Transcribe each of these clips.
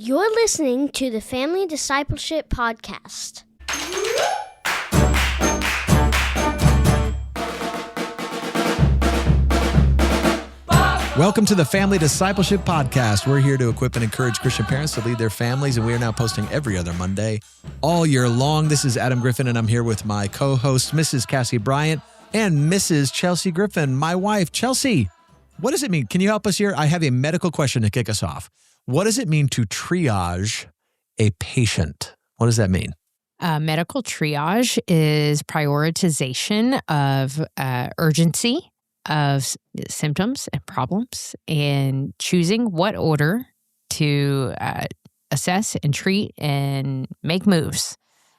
You're listening to the Family Discipleship Podcast. Welcome to the Family Discipleship Podcast. We're here to equip and encourage Christian parents to lead their families, and we are now posting every other Monday all year long. This is Adam Griffin, and I'm here with my co-host, Mrs. Cassie Bryant, and Mrs. Chelsea Griffin, my wife. Chelsea, what does it mean? Can you help us here? I have a medical question to kick us off. What does it mean to triage a patient? What does that mean? Medical triage is prioritization of urgency of symptoms and problems and choosing what order to assess and treat and make moves.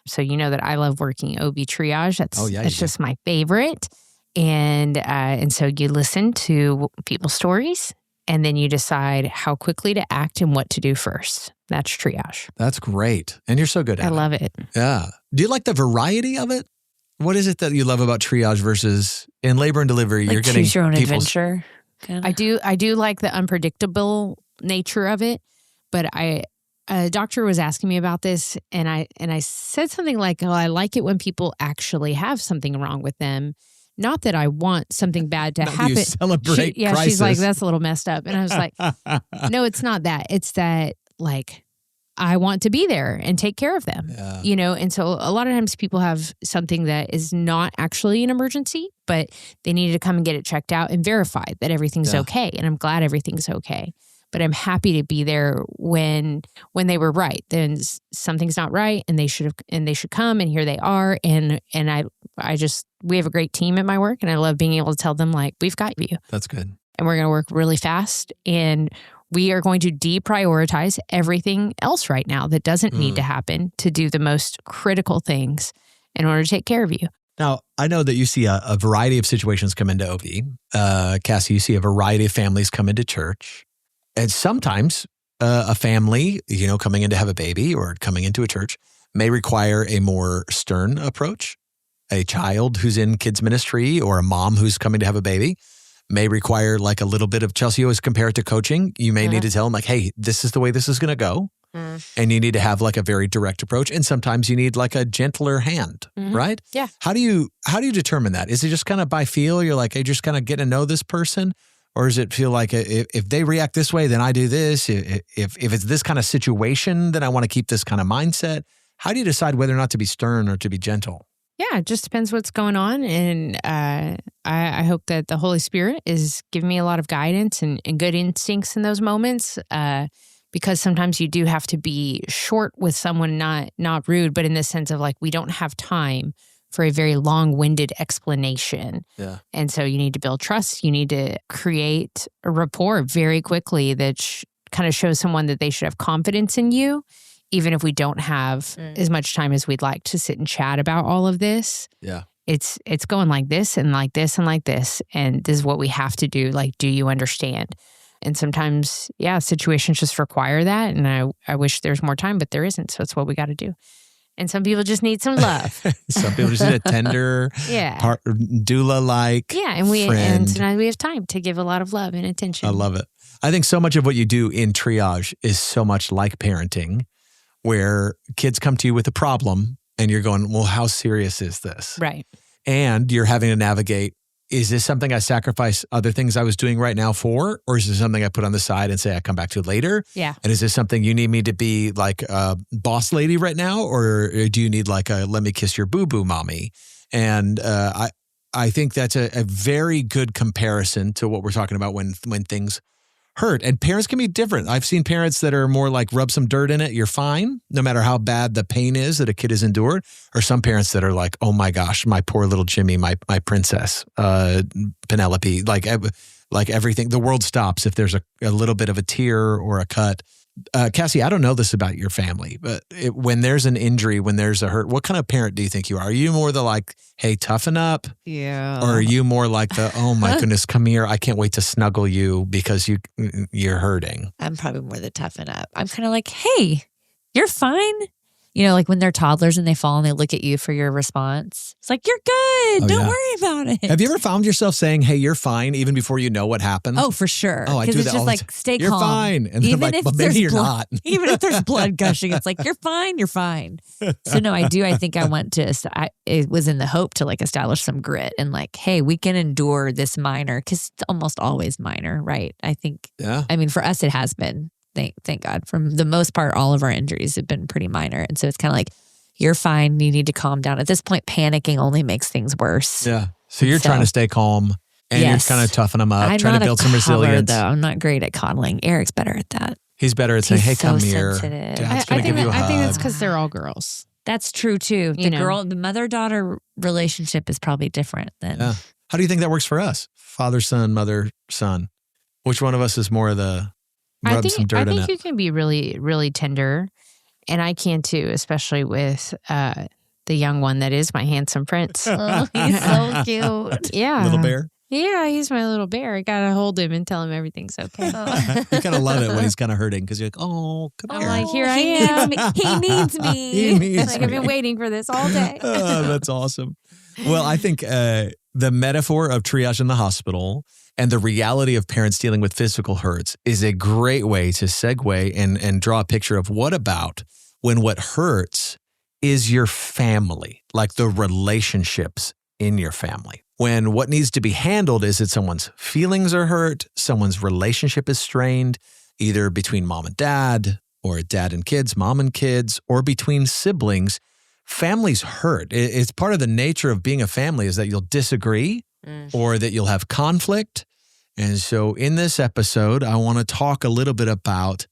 So you know that I love working OB triage. That's just my favorite. And so you listen to people's stories, and then you decide how quickly to act and what to do first. That's triage. That's great. And you're so good at it. I love it. Yeah. Do you like the variety of it? What is it that you love about triage versus in labor and delivery? Like you're getting choose your own adventure. Kinda. I do like the unpredictable nature of it, but a doctor was asking me about this, and I said something like, "Oh, I like it when people actually have something wrong with them. Not that I want something bad to happen." You celebrate crisis. She's like, "That's a little messed up," and I was like, "No, it's not that. It's that like." I want to be there and take care of them, you know? And so a lot of times people have something that is not actually an emergency, but they needed to come and get it checked out and verified that everything's okay. And I'm glad everything's okay. But I'm happy to be there when they were right. Then something's not right, and they should come, and here they are. And we have a great team at my work, and I love being able to tell them, like, we've got you. That's good. And we're going to work really fast, and we are going to deprioritize everything else right now that doesn't need to happen to do the most critical things in order to take care of you. Now, I know that you see a variety of situations come into OB. Cassie, you see a variety of families come into church. And sometimes a family, coming in to have a baby or coming into a church may require a more stern approach. A child who's in kids ministry or a mom who's coming to have a baby may require like a little bit of, Chelsea always compare it to coaching. You may need to tell them like, hey, this is the way this is going to go. And you need to have like a very direct approach. And sometimes you need like a gentler hand, right? Yeah. How do you determine that? Is it just kind of by feel? You're like, I just kind of get to know this person? Or does it feel like if they react this way, then I do this? If it's this kind of situation, then I want to keep this kind of mindset. How do you decide whether or not to be stern or to be gentle? Yeah, it just depends what's going on. And I hope that the Holy Spirit is giving me a lot of guidance and good instincts in those moments, because sometimes you do have to be short with someone, not rude, but in the sense of like, we don't have time for a very long-winded explanation. Yeah. And so you need to build trust. You need to create a rapport very quickly that kind of shows someone that they should have confidence in you, even if we don't have as much time as we'd like to sit and chat about all of this. Yeah. It's going like this and like this and like this. And this is what we have to do. Like, do you understand? And sometimes, situations just require that. And I wish there's more time, but there isn't. So it's what we got to do. And some people just need some love. Some people just need a tender, doula-like friend. And tonight we have time to give a lot of love and attention. I love it. I think so much of what you do in triage is so much like parenting, where kids come to you with a problem and you're going, well, how serious is this? Right. And you're having to navigate, is this something I sacrifice other things I was doing right now for? Or is this something I put on the side and say I come back to later? Yeah. And is this something you need me to be like a boss lady right now? Or do you need like a let me kiss your boo-boo mommy? And I think that's a very good comparison to what we're talking about when things hurt. And parents can be different. I've seen parents that are more like rub some dirt in it, you're fine, no matter how bad the pain is that a kid has endured. Or some parents that are like, oh my gosh, my poor little Jimmy, my princess, Penelope, like everything, the world stops if there's a little bit of a tear or a cut. Cassie, I don't know this about your family, but when there's an injury, when there's a hurt, what kind of parent do you think you are? Are you more the like, hey, toughen up? Yeah. Or are you more like the, oh my goodness, come here, I can't wait to snuggle you because you're hurting? I'm probably more the toughen up. I'm kind of like, hey, you're fine. You know, like when they're toddlers and they fall and they look at you for your response. It's like, you're good. Don't worry about it. Have you ever found yourself saying, hey, you're fine, even before you know what happened? Oh, for sure. Oh, I do that it's all just the like, time. stay You're calm. fine. And then I'm like, well, maybe you're not. Even if there's blood gushing, it's like, you're fine. You're fine. So no, I think I want to, it was in the hope to like establish some grit and like, hey, we can endure this minor, because it's almost always minor, right? I think, I mean, for us, it has been. Thank God. For the most part, all of our injuries have been pretty minor. And so it's kind of like, you're fine. You need to calm down. At this point, panicking only makes things worse. Yeah. So you're trying to stay calm and you're kind of toughen them up, trying to build some resilience. Though. I'm not great at coddling. Eric's better at that. He's better at saying, hey, come here. Sensitive. Dad's going to give you a hug. I think that's because they're all girls. That's true too. The mother-daughter relationship is probably different than. Yeah. How do you think that works for us? Father, son, mother, son. Which one of us is more of the rub some dirt in it? I think you can be really, really tender. And I can too, especially with the young one that is my handsome prince. Oh, he's so cute. Yeah. Little bear? Yeah, he's my little bear. I got to hold him and tell him everything's okay. You kind of love it when he's kind of hurting because you're like, oh, come here. I'm like, here I am. He needs me. He needs Like, me. I've been waiting for this all day. Oh, that's awesome. Well, I think the metaphor of triage in the hospital and the reality of parents dealing with physical hurts is a great way to segue and draw a picture of what about when what hurts is your family, like the relationships in your family. When what needs to be handled is that someone's feelings are hurt, someone's relationship is strained, either between mom and dad, or dad and kids, mom and kids, or between siblings. Families hurt. It's part of the nature of being a family is that you'll disagree or that you'll have conflict. And so in this episode, I want to talk a little bit about,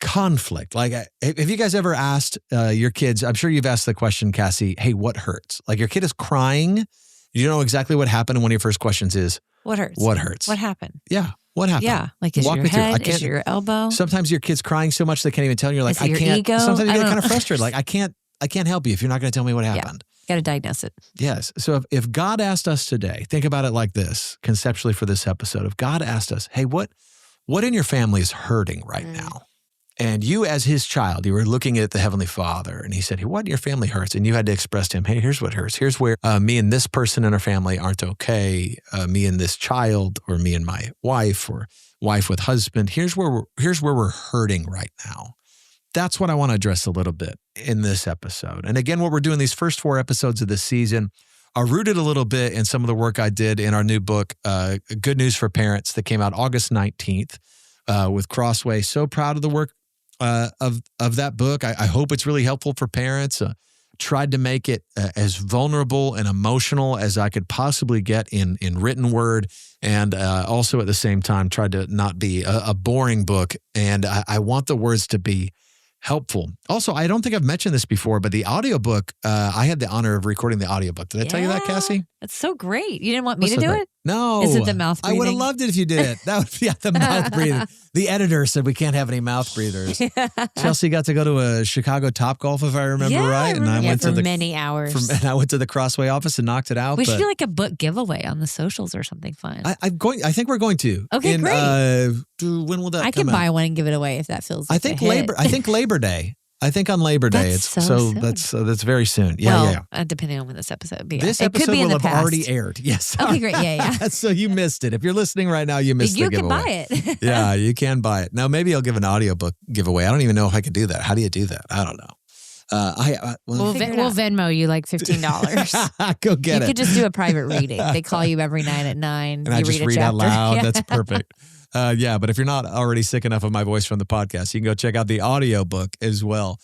conflict. Like, have you guys ever asked your kids, I'm sure you've asked the question, Cassie, hey, what hurts? Like your kid is crying. You know exactly what happened. And one of your first questions is, what hurts? What hurts? What happened? Yeah. What happened? Yeah. Like, is your head? Is your elbow? Sometimes your kid's crying so much they can't even tell you. You're like, I can't. Ego? Sometimes you get kind of frustrated. Like, I can't help you if you're not going to tell me what happened. Got to diagnose it. Yes. So if God asked us today, think about it like this, conceptually for this episode. If God asked us, hey, what in your family is hurting right now? And you as his child, you were looking at the Heavenly Father and he said, hey, what in your family hurts? And you had to express to him, hey, here's what hurts. Here's where me and this person in our family aren't okay. Me and this child, or me and my wife, or wife with husband. Here's where we're hurting right now. That's what I want to address a little bit in this episode. And again, what we're doing these first 4 episodes of this season are rooted a little bit in some of the work I did in our new book, Good News for Parents, that came out August 19th with Crossway. So proud of the work of that book. I hope it's really helpful for parents. Tried to make it as vulnerable and emotional as I could possibly get in written word, and also at the same time tried to not be a boring book. And I want the words to be helpful. Also, I don't think I've mentioned this before, but the audiobook, I had the honor of recording the audiobook. Did I tell you that, Cassie? That's so great. You didn't want me to do it? No. Is it the mouth breathing? I would have loved it if you did it. That would be the mouth breathing. The editor said we can't have any mouth breathers. Chelsea got to go to a Chicago Topgolf, if I remember right. And I went to many hours. And I went to the Crossway office and knocked it out. We should do like a book giveaway on the socials or something fun. I think we're going to. Okay, great. When will that come I can out? buy one and give it away if that feels like I think Labor Day. I think on Labor Day. That's very soon. Yeah. Depending on when this episode will be. This episode will have already aired. Yes. Okay, great. Yeah. So you missed it. If you're listening right now, you missed the giveaway. You can buy it. Yeah, you can buy it. Now, maybe I'll give an audiobook giveaway. I don't even know if I could do that. How do you do that? I don't know. We'll Venmo you like $15. Go get it. You could just do a private reading. They call you every night at 9. And I just read out loud. Yeah. That's perfect. But if you're not already sick enough of my voice from the podcast, you can go check out the audiobook as well.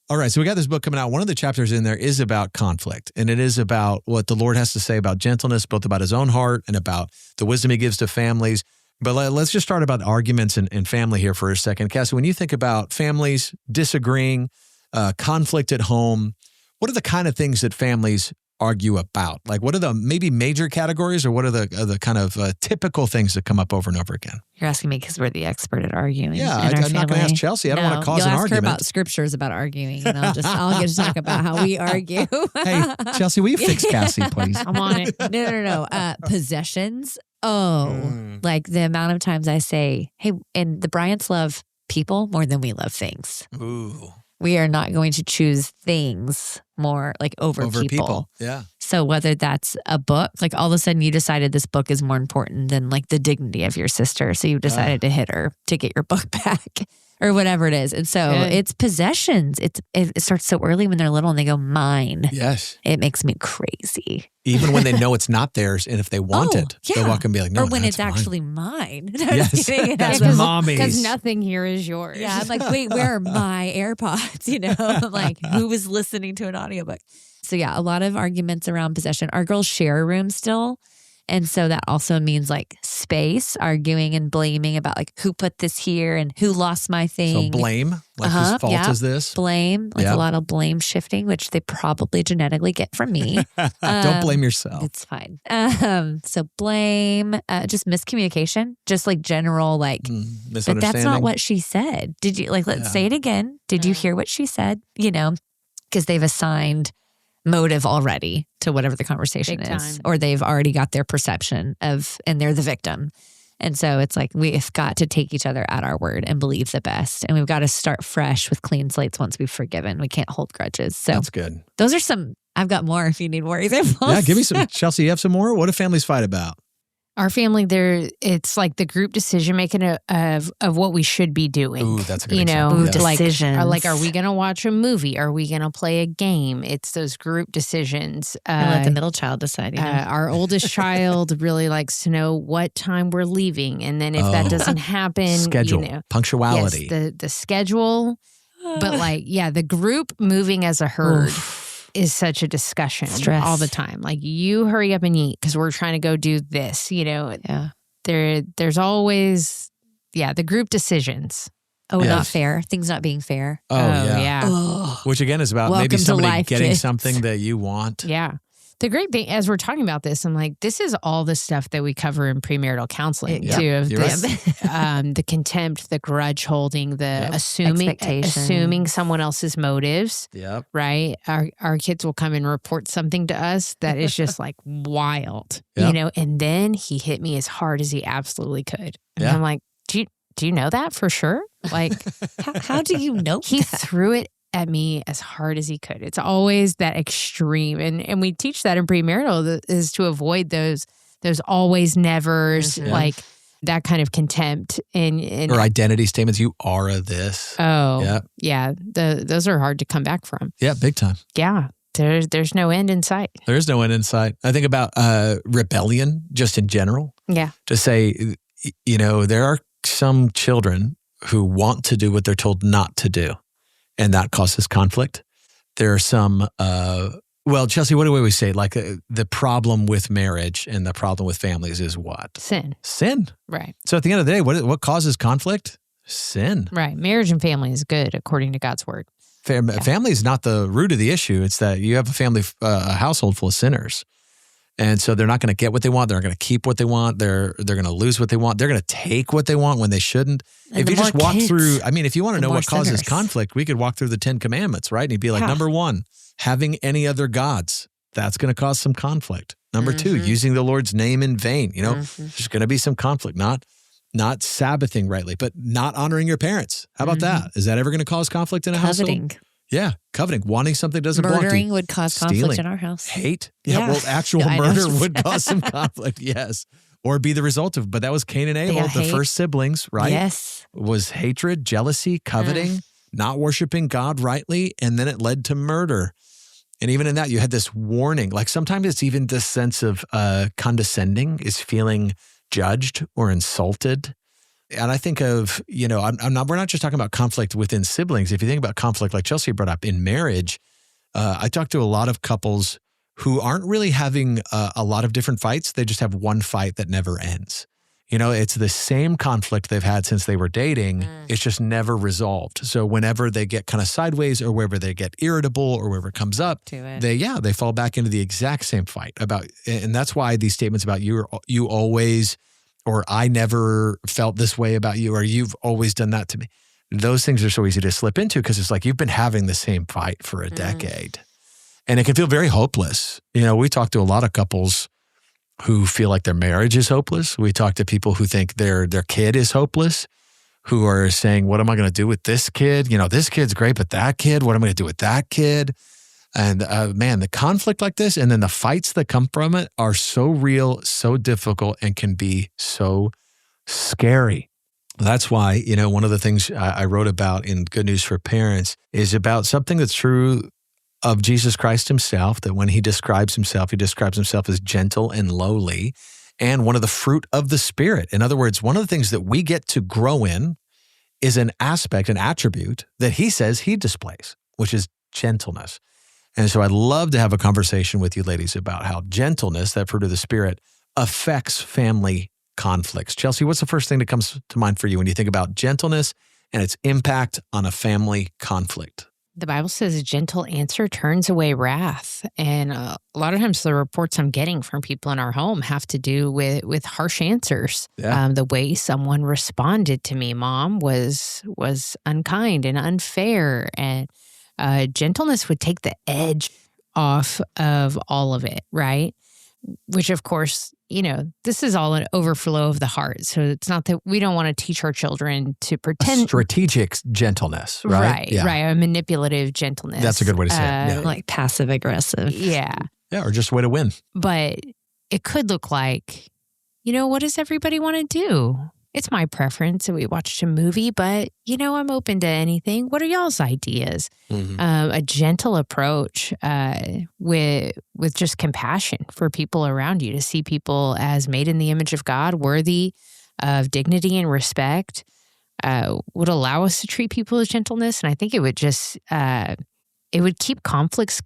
All right, so we got this book coming out. One of the chapters in there is about conflict, and it is about what the Lord has to say about gentleness, both about his own heart and about the wisdom he gives to families. But let's just start about arguments and family here for a second. Cassie, when you think about families disagreeing, conflict at home, what are the kind of things that families argue about? Like, what are the maybe major categories, or what are the kind of typical things that come up over and over again? You're asking me because we're the expert at arguing. Yeah, I'm not going to ask Chelsea. I don't want to cause an argument. You'll ask her about scriptures about arguing, and I'll get to talk about how we argue. Hey, Chelsea, will you fix Cassie, please? I'm on it. No. Possessions. Like the amount of times I say, hey, and the Bryants love people more than we love things. Ooh. We are not going to choose things more like over people. Yeah. So whether that's a book, like all of a sudden you decided this book is more important than like the dignity of your sister. So you decided to hit her to get your book back or whatever it is. And so it's possessions. It starts so early when they're little and they go, mine. Yes. It makes me crazy. Even when they know it's not theirs, and if they want it, they'll walk and be like, no, or when it's mine. actually mine. Yes. Because Mommies. nothing here is yours. Yeah, I'm like, wait, where are my AirPods? You know, I'm like, who was listening to an audiobook? So yeah, a lot of arguments around possession. Our girls share a room still. And so that also means like space, arguing and blaming about like who put this here and who lost my thing. So blame, like whose fault is this? Blame, like a lot of blame shifting, which they probably genetically get from me. Don't blame yourself. It's fine. So blame, just miscommunication, just like general like, misunderstanding. but that's not what she said. Did you like, let's say it again. Did you hear what she said? You know, because they've assigned motive already to whatever the conversation is, or they've already got their perception of, and they're the victim. And so it's like, we've got to take each other at our word and believe the best. And we've got to start fresh with clean slates once we've forgiven. We can't hold grudges. So that's good. Those are some, I've got more if you need more examples. Yeah, give me some. Chelsea, you have some more? What do families fight about? Our family, it's like the group decision making of what we should be doing. Ooh, that's a good example. Decisions. Like, are we going to watch a movie? Are we going to play a game? It's those group decisions. And let the middle child decide. Our oldest child really likes to know what time we're leaving. And then if that doesn't happen, schedule, punctuality. Yes, the schedule. But like, the group moving as a herd. Is such a discussion all the time. Like, you hurry up and eat because we're trying to go do this, you know. Yeah. There's always, the group decisions. Oh, not fair. Things not being fair. Oh yeah. Oh. Which again is about maybe somebody getting something that you want. Yeah. The great thing, as we're talking about this, I'm like, this is all the stuff that we cover in premarital counseling too. Of the contempt, the grudge holding, the assuming someone else's motives. Yep. Right. Our kids will come and report something to us that is just like wild, you know. And then he hit me as hard as he absolutely could. And I'm like, do you know that for sure? Like, how do you know? He threw it at me as hard as he could. It's always that extreme. And we teach that in premarital is to avoid those always nevers, like that kind of contempt and or identity statements. You are a this. Oh, yeah. Those are hard to come back from. Yeah, big time. Yeah. There's no end in sight. There is no end in sight. I think about rebellion just in general. Yeah. To say, you know, there are some children who want to do what they're told not to do. And that causes conflict. There are some, Chelsea, what do we always say? Like the problem with marriage and the problem with families is what? Sin. Right. So at the end of the day, what causes conflict? Sin. Right. Marriage and family is good according to God's word. Family is not the root of the issue. It's that you have a family, a household full of sinners. And so they're not going to get what they want. They're not going to keep what they want. They're going to lose what they want. They're going to take what they want when they shouldn't. And if you just walk through, I mean, if you want to know what causes sinners. conflict, we could walk through the 10 Commandments, right? And you'd be like, number 1, having any other gods. That's going to cause some conflict. Number 2, using the Lord's name in vain. You know, there's going to be some conflict. Not Sabbathing rightly, but not honoring your parents. How about that? Is that ever going to cause conflict in a household? Yeah, coveting, wanting something doesn't belong to you. Murdering would cause conflict in our house. Hate? Yeah. Well, actual murder would cause some conflict, yes. Or be the result of, but that was Cain and Abel, the first siblings, right? Yes. Was hatred, jealousy, coveting, not worshiping God rightly, and then it led to murder. And even in that, you had this warning. Like sometimes it's even this sense of condescending, is feeling judged or insulted. And I think of, you know, we're not just talking about conflict within siblings. If you think about conflict like Chelsea brought up in marriage, I talk to a lot of couples who aren't really having a lot of different fights. They just have one fight that never ends. You know, it's the same conflict they've had since they were dating. It's just never resolved. So whenever they get kind of sideways or wherever they get irritable or wherever it comes up, they fall back into the exact same fight and that's why these statements about you always, or I never felt this way about you, or you've always done that to me. Those things are so easy to slip into because it's like you've been having the same fight for a decade. And it can feel very hopeless. You know, we talk to a lot of couples who feel like their marriage is hopeless. We talk to people who think their kid is hopeless, who are saying, what am I going to do with this kid? This kid's great, but that kid, what am I going to do with that kid? And man, the conflict like this and then the fights that come from it are so real, so difficult, and can be so scary. That's why, one of the things I wrote about in Good News for Parents is about something that's true of Jesus Christ himself, that when he describes himself as gentle and lowly, and one of the fruit of the Spirit. In other words, one of the things that we get to grow in is an aspect, an attribute that he says he displays, which is gentleness. And so I'd love to have a conversation with you ladies about how gentleness, that fruit of the Spirit, affects family conflicts. Chelsea, what's the first thing that comes to mind for you when you think about gentleness and its impact on a family conflict? The Bible says a gentle answer turns away wrath. And a lot of times the reports I'm getting from people in our home have to do with harsh answers. Yeah. The way someone responded to me, Mom, was unkind and unfair. And gentleness would take the edge off of all of it, right? Which, of course, this is all an overflow of the heart. So it's not that we don't want to teach our children to pretend. Strategic gentleness, right? Right. A manipulative gentleness. That's a good way to say it. Yeah. Like passive aggressive. Yeah. Yeah, or just a way to win. But it could look like, what does everybody want to do? It's my preference that we watched a movie, but, I'm open to anything. What are y'all's ideas? Mm-hmm. A gentle approach with just compassion for people around you, to see people as made in the image of God, worthy of dignity and respect, would allow us to treat people with gentleness. And I think it would just, it would keep conflicts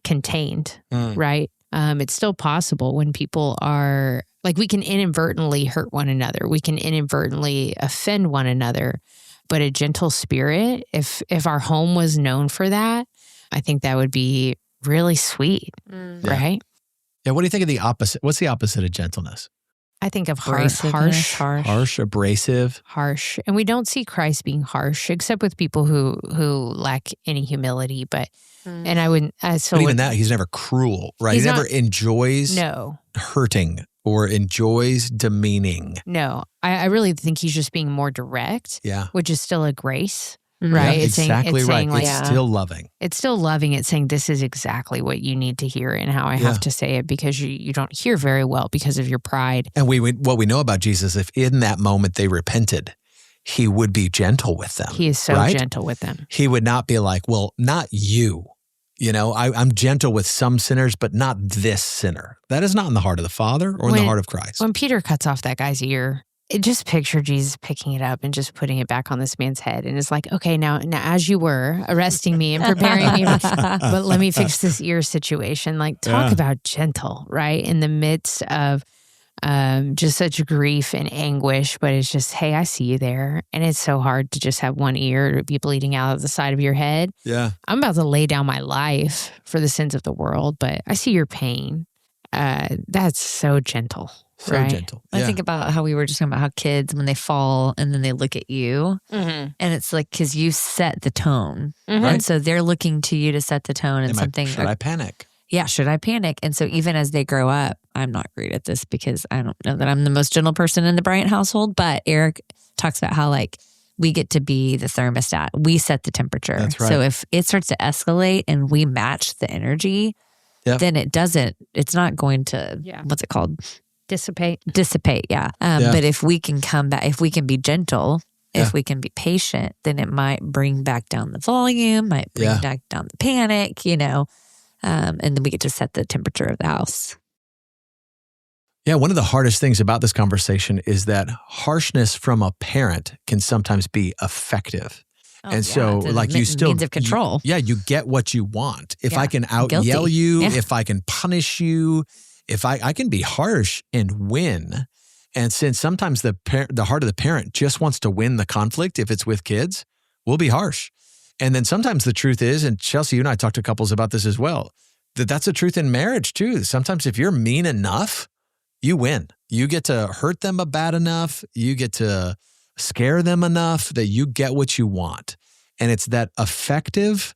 contained, right? It's still possible when people are, we can inadvertently hurt one another. We can inadvertently offend one another. But a gentle spirit, if our home was known for that, I think that would be really sweet, right? Yeah, what do you think of the opposite? What's the opposite of gentleness? I think of harsh, abrasive. Harsh. And we don't see Christ being harsh, except with people who lack any humility. But, and I wouldn't, but even that, he's never cruel, right? He never enjoys hurting or enjoys demeaning. No, I really think he's just being more direct, which is still a grace. Right? Yeah, it's exactly saying, right. It's still loving. It's still loving. It's saying this is exactly what you need to hear and how I have to say it, because you don't hear very well because of your pride. And what we know about Jesus, if in that moment they repented, he would be gentle with them. He is so gentle with them. He would not be like, well, not you. I'm gentle with some sinners, but not this sinner. That is not in the heart of the Father or in the heart of Christ. When Peter cuts off that guy's ear, just picture Jesus picking it up and just putting it back on this man's head. And it's like, okay, now as you were arresting me and preparing me, but let me fix this ear situation. Talk about gentle, right? In the midst of just such grief and anguish, but it's just, hey, I see you there. And it's so hard to just have one ear to be bleeding out of the side of your head. Yeah. I'm about to lay down my life for the sins of the world, but I see your pain. That's so gentle. So gentle. I think about how we were just talking about how kids, when they fall and then they look at you, and it's because you set the tone. And so they're looking to you to set the tone and something. Should I panic? Yeah, should I panic? And so even as they grow up, I'm not great at this because I don't know that I'm the most gentle person in the Bryant household, but Eric talks about how we get to be the thermostat. We set the temperature. That's right. So if it starts to escalate and we match the energy, then it's not going to, what's it called? Dissipate, yeah. But if we can come back, if we can be gentle, if we can be patient, then it might bring back down the volume, might bring back down the panic, and then we get to set the temperature of the house. Yeah, one of the hardest things about this conversation is that harshness from a parent can sometimes be effective. And so you still means of control. You get what you want. If I can out yell you, if I can punish you, if I can be harsh and win. And since sometimes the heart of the parent just wants to win the conflict, if it's with kids, we'll be harsh. And then sometimes the truth is, and Chelsea, you and I talked to couples about this as well, that's the truth in marriage too. Sometimes if you're mean enough, you win. You get to hurt them bad enough. You get to scare them enough that you get what you want. And it's that effective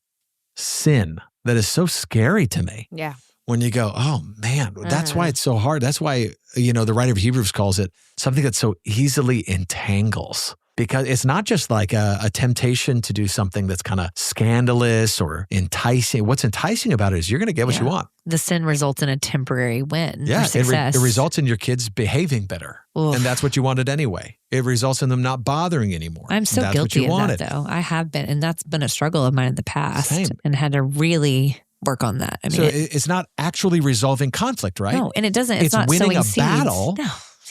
sin that is so scary to me. Yeah. When you go, oh man, that's why it's so hard. That's why, the writer of Hebrews calls it something that so easily entangles. because it's not just like a temptation to do something that's kind of scandalous or enticing. What's enticing about it is you're going to get what you want. The sin results in a temporary win or it success. It results in your kids behaving better. Oof. And that's what you wanted anyway. It results in them not bothering anymore. I'm so guilty of that, though. I have been, and that's been a struggle of mine in the past. Same. And had to really work on that. I mean, so it's not actually resolving conflict, right? No, and it doesn't. It's not winning sowing a seeds. battle. No.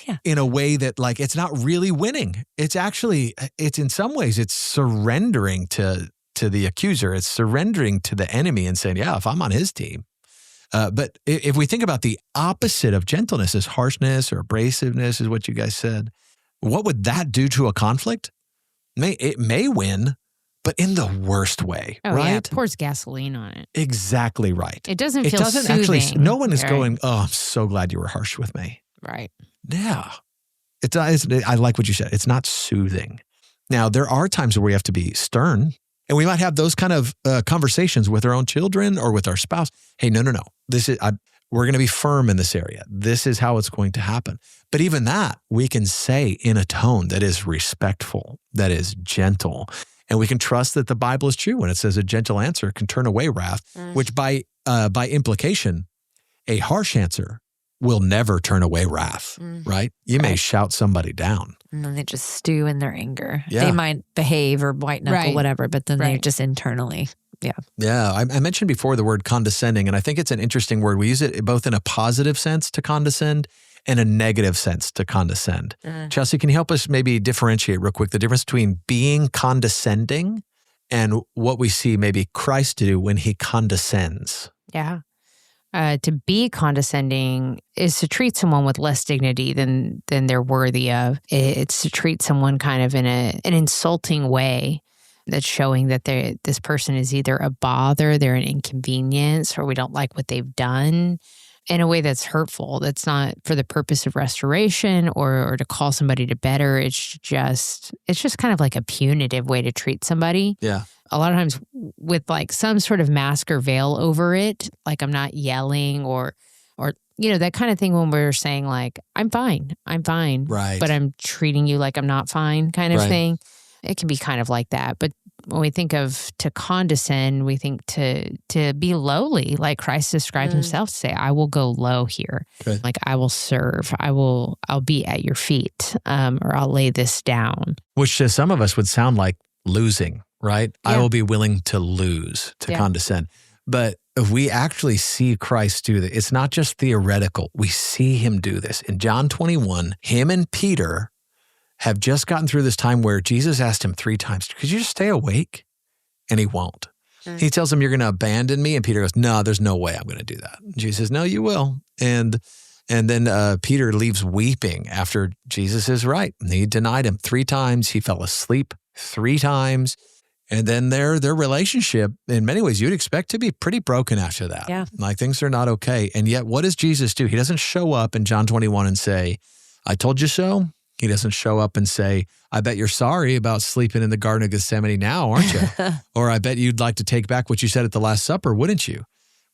Yeah. In a way that like, it's not really winning. It's in some ways, it's surrendering to the accuser. It's surrendering to the enemy and saying, yeah, if I'm on his team. But if we think about the opposite of gentleness is harshness or abrasiveness is what you guys said. What would that do to a conflict? It may win, but in the worst way, right? Yeah, it pours gasoline on it. Exactly right. It doesn't feel soothing. Actually, no one is going, oh, I'm so glad you were harsh with me. Right. Yeah. I like what you said. It's not soothing. Now, there are times where we have to be stern, and we might have those kind of conversations with our own children or with our spouse. Hey, no. We're going to be firm in this area. This is how it's going to happen. But even that, we can say in a tone that is respectful, that is gentle, and we can trust that the Bible is true when it says a gentle answer can turn away wrath, which by implication, a harsh answer will never turn away wrath, right? You may shout somebody down. And then they just stew in their anger. Yeah. They might behave or white knuckle, whatever, but then they just internally, Yeah, I mentioned before the word condescending, and I think it's an interesting word. We use it both in a positive sense to condescend and a negative sense to condescend. Chelsea, can you help us maybe differentiate real quick the difference between being condescending and what we see maybe Christ do when he condescends? Yeah. To be condescending is to treat someone with less dignity than they're worthy of. It's to treat someone kind of in an insulting way that's showing that this person is either a bother, they're an inconvenience, or we don't like what they've done in a way that's hurtful. That's not for the purpose of restoration or to call somebody to better. It's just kind of like a punitive way to treat somebody. Yeah. A lot of times with like some sort of mask or veil over it, like I'm not yelling or that kind of thing when we're saying like, I'm fine. Right. But I'm treating you like I'm not fine kind of thing. It can be kind of like that. But when we think of to condescend, we think to be lowly, like Christ described himself to say, I will go low here. Good. Like I will serve. I'll be at your feet, or I'll lay this down. Which to some of us would sound like losing, right? Yeah. I will be willing to lose, to condescend. But if we actually see Christ do that, it's not just theoretical. We see him do this. In John 21, him and Peter have just gotten through this time where Jesus asked him 3 times, could you just stay awake? And he won't. He tells him, you're going to abandon me. And Peter goes, no, there's no way I'm going to do that. And Jesus says, no, you will. And then Peter leaves weeping after Jesus is right. And he denied him 3 times. He fell asleep 3 times. And then their relationship, in many ways, you'd expect to be pretty broken after that. Yeah. Like things are not okay. And yet, what does Jesus do? He doesn't show up in John 21 and say, I told you so. He doesn't show up and say, I bet you're sorry about sleeping in the Garden of Gethsemane now, aren't you? Or I bet you'd like to take back what you said at the Last Supper, wouldn't you?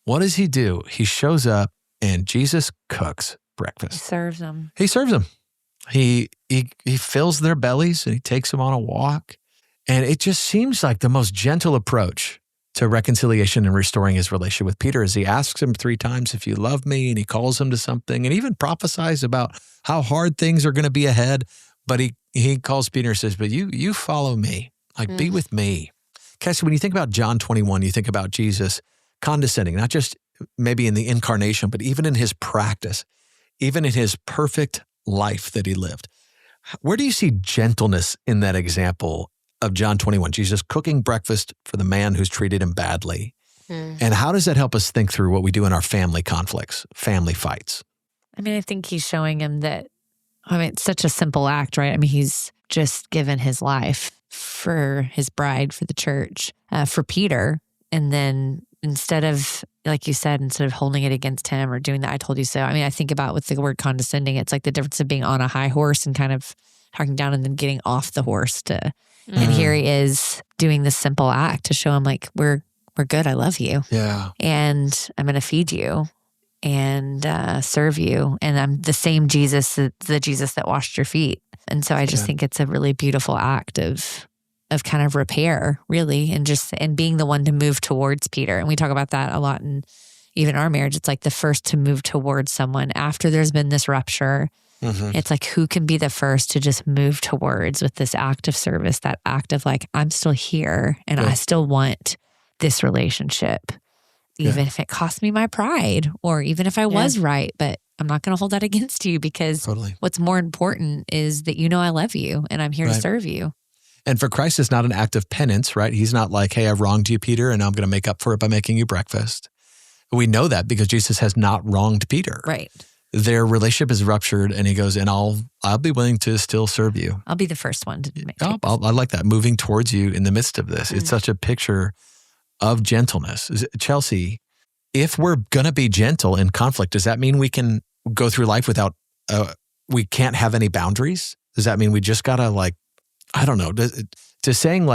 What does he do? He shows up and Jesus cooks breakfast. He serves them. He serves them. He fills their bellies and he takes them on a walk. And it just seems like the most gentle approach to reconciliation and restoring his relationship with Peter as he asks him 3 times, if you love me, and he calls him to something and even prophesies about how hard things are going to be ahead. But he calls Peter and says, but you follow me, like be with me. Cassie, when you think about John 21, you think about Jesus condescending, not just maybe in the incarnation, but even in his practice, even in his perfect life that he lived. Where do you see gentleness in that example of John 21, Jesus cooking breakfast for the man who's treated him badly? And how does that help us think through what we do in our family conflicts, family fights? I mean, I think he's showing him that, it's such a simple act, right? I mean, he's just given his life for his bride, for the church, for Peter. And then instead of, like you said, instead of holding it against him or doing that, I told you so. I mean, I think about with the word condescending, it's like the difference of being on a high horse and kind of talking down and then getting off the horse and here he is doing this simple act to show him like, we're good. I love you. Yeah. And I'm going to feed you and serve you. And I'm the same Jesus, the Jesus that washed your feet. And so I just think it's a really beautiful act of kind of repair, really, and being the one to move towards Peter. And we talk about that a lot in even our marriage. It's like the first to move towards someone after there's been this rupture. Mm-hmm. It's like, who can be the first to just move towards with this act of service, that act of like, I'm still here and I still want this relationship, even if it cost me my pride, or even if I was right, but I'm not going to hold that against you, because what's more important is that I love you and I'm here to serve you. And for Christ, it's not an act of penance, right? He's not like, hey, I've wronged you, Peter, and now I'm going to make up for it by making you breakfast. We know that because Jesus has not wronged Peter. Right. Their relationship is ruptured, and he goes, and I'll be willing to still serve you. I'll be the first one to make I like that, moving towards you in the midst of this. It's such a picture of gentleness. Chelsea, if we're going to be gentle in conflict, does that mean we can go through life without, we can't have any boundaries? Does that mean we just got to I don't know, to saying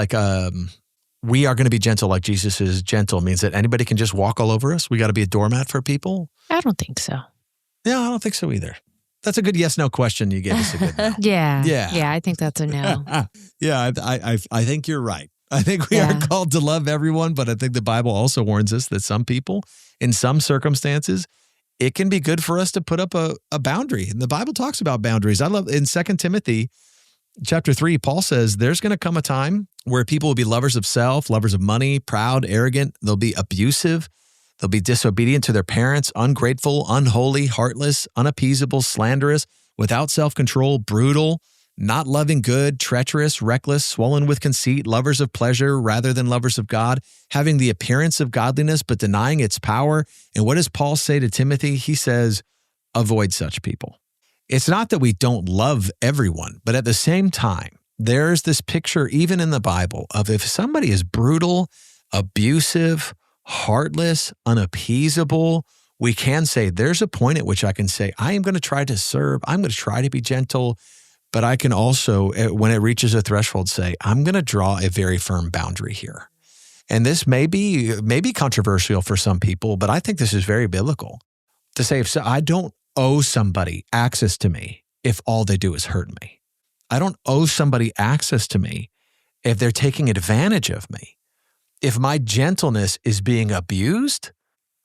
we are going to be gentle like Jesus is gentle means that anybody can just walk all over us? We got to be a doormat for people? I don't think so. Yeah, I don't think so either. That's a good yes/no question you gave us. A good no. Yeah, I think that's a no. Yeah, I think you're right. I think we are called to love everyone, but I think the Bible also warns us that some people, in some circumstances, it can be good for us to put up a boundary. And the Bible talks about boundaries. I love in 2 Timothy chapter 3, Paul says there's going to come a time where people will be lovers of self, lovers of money, proud, arrogant. They'll be abusive. They'll be disobedient to their parents, ungrateful, unholy, heartless, unappeasable, slanderous, without self-control, brutal, not loving good, treacherous, reckless, swollen with conceit, lovers of pleasure rather than lovers of God, having the appearance of godliness but denying its power. And what does Paul say to Timothy? He says, avoid such people. It's not that we don't love everyone, but at the same time, there's this picture, even in the Bible, of if somebody is brutal, abusive, heartless, unappeasable, we can say there's a point at which I can say, I am going to try to serve. I'm going to try to be gentle, but I can also, when it reaches a threshold, say, I'm going to draw a very firm boundary here. And this may be controversial for some people, but I think this is very biblical to say, if I don't owe somebody access to me if all they do is hurt me. I don't owe somebody access to me if they're taking advantage of me. If my gentleness is being abused,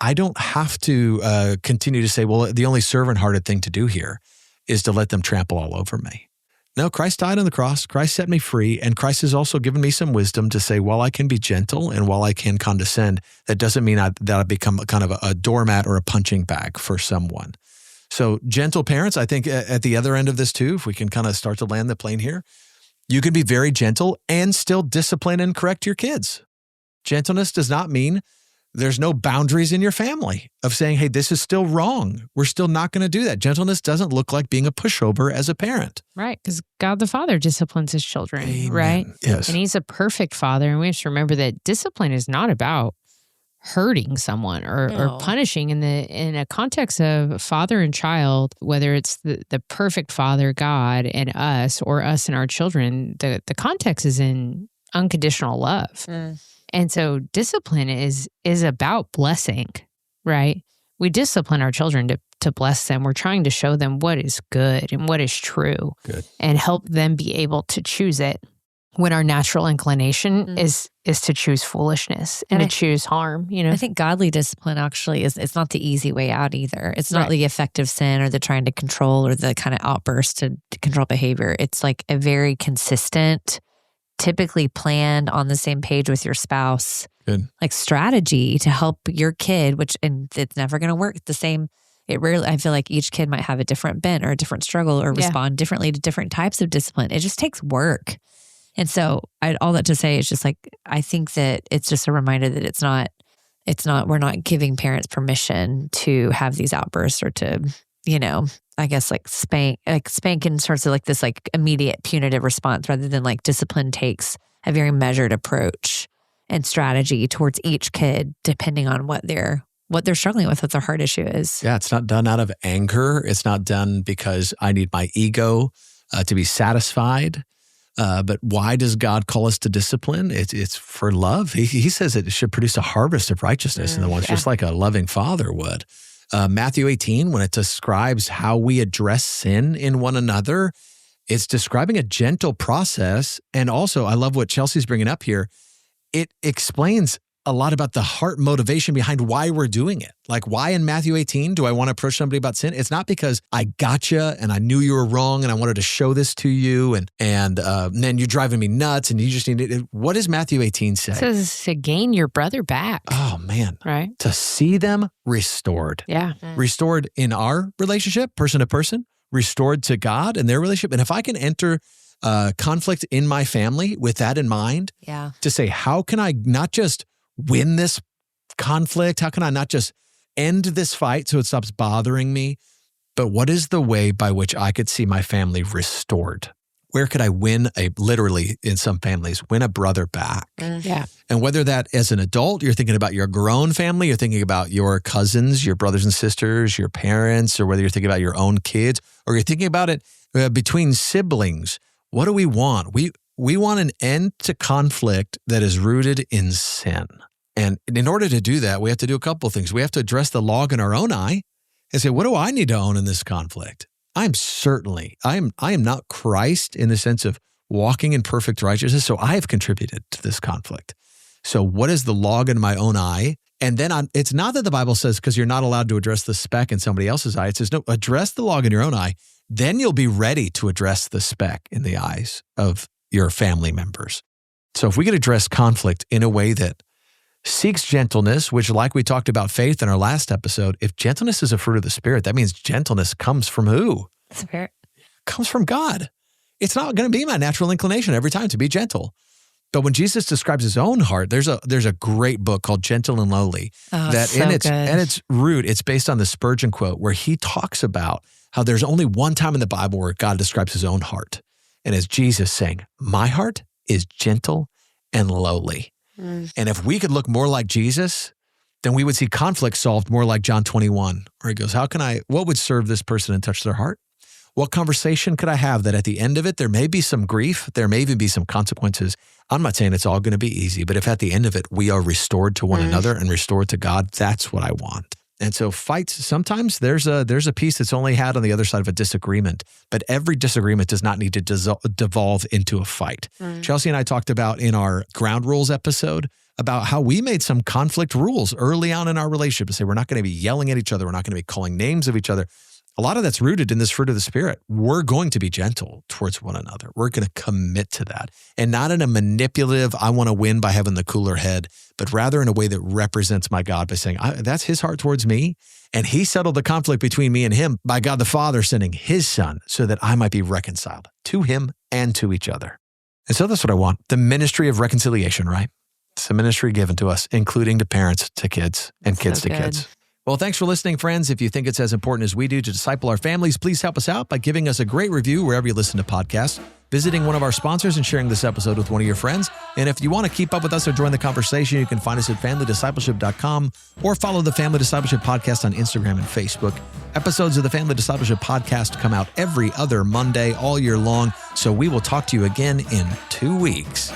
I don't have to continue to say, well, the only servant-hearted thing to do here is to let them trample all over me. No, Christ died on the cross. Christ set me free. And Christ has also given me some wisdom to say, while I can be gentle and while I can condescend, that doesn't mean that I become kind of a doormat or a punching bag for someone. So gentle parents, I think at the other end of this too, if we can kind of start to land the plane here, you can be very gentle and still discipline and correct your kids. Gentleness does not mean there's no boundaries in your family of saying, hey, this is still wrong. We're still not going to do that. Gentleness doesn't look like being a pushover as a parent. Right, because God the Father disciplines his children, Amen. Right? Yes. And he's a perfect father. And we have to remember that discipline is not about hurting someone or punishing. In a context of father and child, whether it's the perfect father, God, and us, or us and our children, the context is in unconditional love. Mm. And so discipline is about blessing, right? We discipline our children to bless them. We're trying to show them what is good and what is true. Good. And help them be able to choose it when our natural inclination is to choose foolishness and to choose harm. I think godly discipline actually it's not the easy way out either. It's not the effective sin or the trying to control or the kind of outburst to control behavior. It's like a very consistent, typically planned on the same page with your spouse, like strategy to help your kid, and it's never going to work the same. I feel like each kid might have a different bent or a different struggle or respond differently to different types of discipline. It just takes work. And so all that to say is just like, I think that it's just a reminder that we're not giving parents permission to have these outbursts or to, I guess like spank in sorts of like this like immediate punitive response, rather than like discipline takes a very measured approach and strategy towards each kid, depending on what they're struggling with, what their heart issue is. Yeah, it's not done out of anger. It's not done because I need my ego to be satisfied. But why does God call us to discipline? It's for love. He says it should produce a harvest of righteousness in the ones, just like a loving father would. Matthew 18, when it describes how we address sin in one another, It's describing a gentle process. And also, I love what Chelsea's bringing up here. It explains a lot about the heart motivation behind why we're doing it. Like, why in Matthew 18 do I want to approach somebody about sin? It's not because I gotcha and I knew you were wrong and I wanted to show this to you and then you're driving me nuts and you just need it. What does Matthew 18 say? It says to gain your brother back. Oh, man. Right. To see them restored. Yeah. Restored in our relationship, person to person, restored to God and their relationship. And if I can enter conflict in my family with that in mind, to say, how can I not just win this conflict? How can I not just end this fight so it stops bothering me? But what is the way by which I could see my family restored? Where could I literally in some families, win a brother back? Yeah. And whether that as an adult, you're thinking about your grown family, you're thinking about your cousins, your brothers and sisters, your parents, or whether you're thinking about your own kids, or you're thinking about it between siblings. What do we want? We want an end to conflict that is rooted in sin. And in order to do that, we have to do a couple of things. We have to address the log in our own eye and say, what do I need to own in this conflict? I am not Christ in the sense of walking in perfect righteousness, so I have contributed to this conflict. So what is the log in my own eye? And then it's not that the Bible says, because you're not allowed to address the speck in somebody else's eye. It says, no, address the log in your own eye. Then you'll be ready to address the speck in the eyes of your family members. So if we could address conflict in a way that seeks gentleness, which, like we talked about faith in our last episode, if gentleness is a fruit of the Spirit, that means gentleness comes from who? Spirit. Comes from God. It's not going to be my natural inclination every time to be gentle. But when Jesus describes his own heart, there's a great book called Gentle and Lowly in its root, it's based on the Spurgeon quote where he talks about how there's only one time in the Bible where God describes his own heart. And it's Jesus saying, my heart is gentle and lowly. And if we could look more like Jesus, then we would see conflict solved more like John 21, where he goes, what would serve this person and touch their heart? What conversation could I have that at the end of it, there may be some grief, there may even be some consequences. I'm not saying it's all going to be easy, but if at the end of it, we are restored to one another and restored to God, that's what I want. And so fights, sometimes there's a piece that's only had on the other side of a disagreement, but every disagreement does not need to devolve into a fight. Chelsea and I talked about in our ground rules episode about how we made some conflict rules early on in our relationship to say we're not going to be yelling at each other, we're not going to be calling names of each other. A lot of that's rooted in this fruit of the Spirit. We're going to be gentle towards one another. We're going to commit to that. And not in a manipulative, I want to win by having the cooler head, but rather in a way that represents my God by saying, that's his heart towards me. And he settled the conflict between me and him by God the Father sending his Son so that I might be reconciled to him and to each other. And so that's what I want. The ministry of reconciliation, right? It's a ministry given to us, including to parents, to kids, and kids to kids. Well, thanks for listening, friends. If you think it's as important as we do to disciple our families, please help us out by giving us a great review wherever you listen to podcasts, visiting one of our sponsors, and sharing this episode with one of your friends. And if you want to keep up with us or join the conversation, you can find us at familydiscipleship.com or follow the Family Discipleship Podcast on Instagram and Facebook. Episodes of the Family Discipleship Podcast come out every other Monday all year long, so we will talk to you again in 2 weeks.